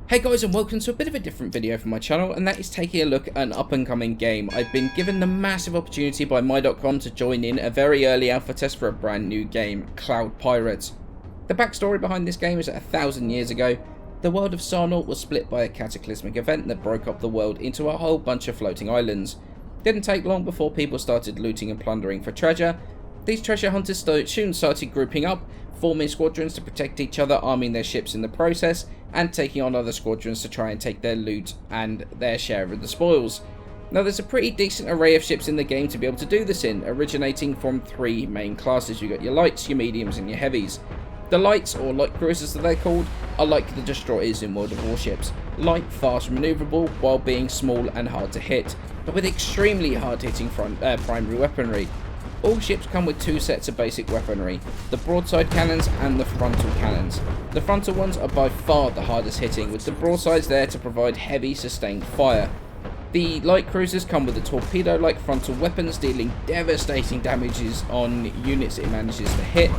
Hey guys, and welcome to a bit of a different video from my channel, and that is taking a look at an up and coming game. I've been given the massive opportunity by my.com to join in a very early alpha test for a brand new game, Cloud Pirates. The backstory behind this game is that 1,000 years ago, the world of Sarnaut was split by a cataclysmic event that broke up the world into a whole bunch of floating islands. Didn't take long before people started looting and plundering for treasure. These treasure hunters soon started grouping up, forming squadrons to protect each other, arming their ships in the process, and taking on other squadrons to try and take their loot and their share of the spoils. Now there's a pretty decent array of ships in the game to be able to do this in, originating from three main classes. You've got your lights, your mediums and your heavies. The lights, or light cruisers as they're called, are like the destroyers in World of Warships. Light, fast, manoeuvrable, while being small and hard to hit, but with extremely hard hitting primary weaponry. All ships come with two sets of basic weaponry, the broadside cannons and the frontal cannons. The frontal ones are by far the hardest hitting, with the broadsides there to provide heavy sustained fire. The light cruisers come with the torpedo-like frontal weapons, dealing devastating damages on units it manages to hit,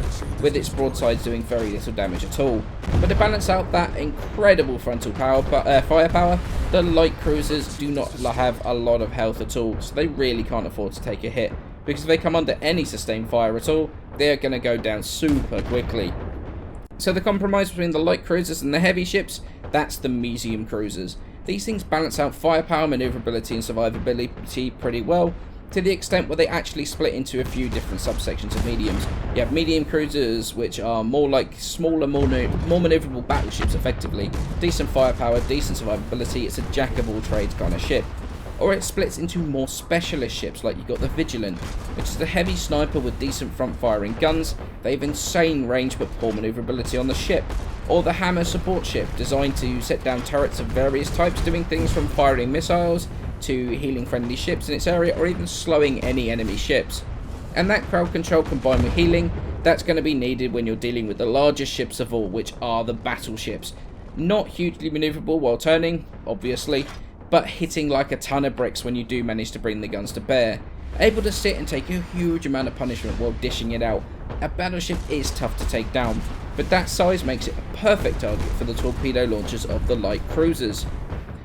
with its broadsides doing very little damage at all. But to balance out that incredible frontal firepower, the light cruisers do not have a lot of health at all, so they really can't afford to take a hit, because if they come under any sustained fire at all, they're going to go down super quickly. So the compromise between the light cruisers and the heavy ships, that's the medium cruisers. These things balance out firepower, manoeuvrability and survivability pretty well, to the extent where they actually split into a few different subsections of mediums. You have medium cruisers, which are more like smaller, more manoeuvrable battleships effectively. Decent firepower, decent survivability, it's a jack of all trades kind of ship. Or it splits into more specialist ships, like you've got the Vigilant, which is the heavy sniper with decent front firing guns. They have insane range but poor manoeuvrability on the ship. Or the Hammer support ship, designed to set down turrets of various types, doing things from firing missiles to healing friendly ships in its area, or even slowing any enemy ships. And that crowd control combined with healing, that's going to be needed when you're dealing with the largest ships of all, which are the battleships. Not hugely manoeuvrable while turning, obviously, but hitting like a ton of bricks when you do manage to bring the guns to bear. Able to sit and take a huge amount of punishment while dishing it out. A battleship is tough to take down, but that size makes it a perfect target for the torpedo launchers of the light cruisers.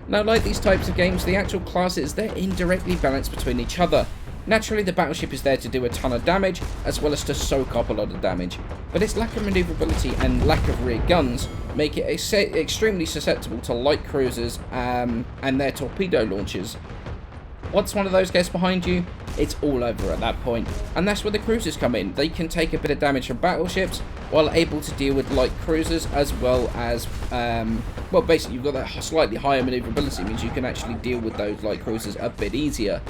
Now, like these types of games, the actual classes, they're indirectly balanced between each other. Naturally, the battleship is there to do a ton of damage, as well as to soak up a lot of damage, but its lack of manoeuvrability and lack of rear guns make it extremely susceptible to light cruisers and their torpedo launchers. Once one of those gets behind you, it's all over at that point, and that's where the cruisers come in. They can take a bit of damage from battleships, while able to deal with light cruisers, as well as, well, basically you've got that slightly higher manoeuvrability, means you can actually deal with those light cruisers a bit easier.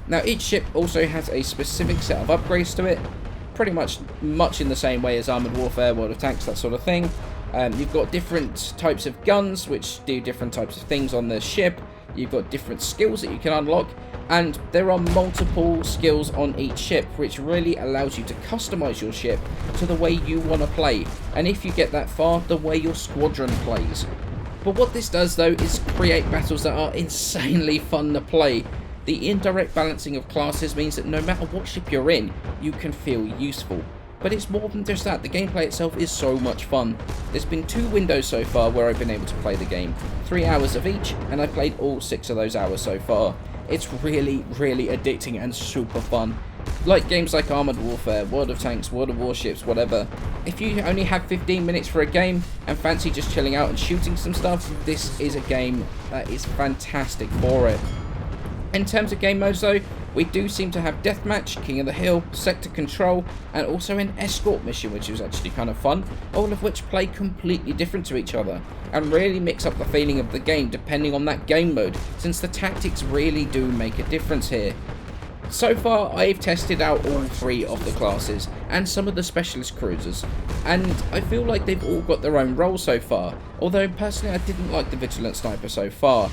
Now, each ship also has a specific set of upgrades to it, pretty much in the same way as Armoured Warfare, World of Tanks, that sort of thing. You've got different types of guns, which do different types of things on the ship. You've got different skills that you can unlock, and there are multiple skills on each ship, which really allows you to customize your ship to the way you want to play, and if you get that far, the way your squadron plays. But what this does, though, is create battles that are insanely fun to play. The indirect balancing of classes means that no matter what ship you're in, you can feel useful. But it's more than just that, the gameplay itself is so much fun. There's been 2 windows so far where I've been able to play the game. 3 hours of each, and I've played all 6 of those hours so far. It's really, really addicting and super fun. Like games like Armoured Warfare, World of Tanks, World of Warships, whatever. If you only have 15 minutes for a game and fancy just chilling out and shooting some stuff, this is a game that is fantastic for it. In terms of game modes though, we do seem to have Deathmatch, King of the Hill, Sector Control, and also an Escort mission, which was actually kind of fun, all of which play completely different to each other, and really mix up the feeling of the game depending on that game mode, since the tactics really do make a difference here. So far, I've tested out all 3 of the classes, and some of the specialist cruisers, and I feel like they've all got their own role so far, although personally I didn't like the Vigilant Sniper so far.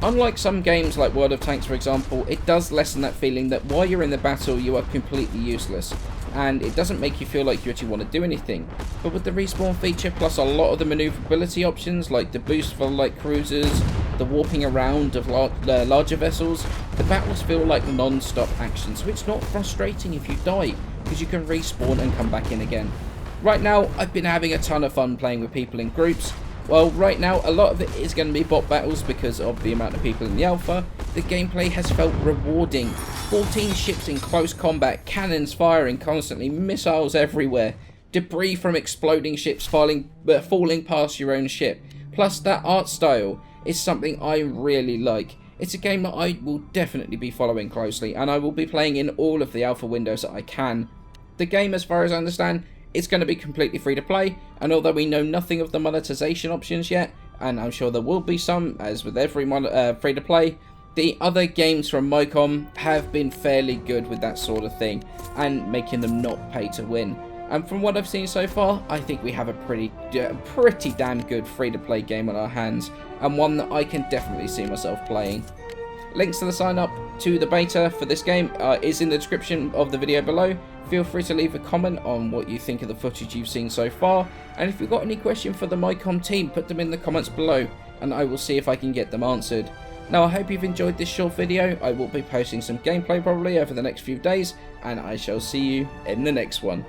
Unlike some games like World of Tanks, for example, it does lessen that feeling that while you're in the battle you are completely useless, and it doesn't make you feel like you actually want to do anything. But with the respawn feature, plus a lot of the manoeuvrability options like the boost for light cruisers, the warping around of larger vessels, the battles feel like non-stop action, so it's not frustrating if you die, because you can respawn and come back in again. Right now, I've been having a ton of fun playing with people in groups. While right now a lot of it is going to be bot battles because of the amount of people in the alpha, the gameplay has felt rewarding. 14 ships in close combat, cannons firing constantly, missiles everywhere, debris from exploding ships falling past your own ship. Plus that art style is something I really like. It's a game that I will definitely be following closely, and I will be playing in all of the alpha windows that I can. The game, as far as I understand, it's going to be completely free to play, and although we know nothing of the monetization options yet, and I'm sure there will be some, as with every free to play, the other games from Micom have been fairly good with that sort of thing, and making them not pay to win. And from what I've seen so far, I think we have a pretty damn good free-to-play game on our hands, and one that I can definitely see myself playing. Links to the sign up to the beta for this game is in the description of the video below. Feel free to leave a comment on what you think of the footage you've seen so far, and if you've got any question for the Micom team, put them in the comments below, and I will see if I can get them answered. Now, I hope you've enjoyed this short video. I will be posting some gameplay probably over the next few days, and I shall see you in the next one.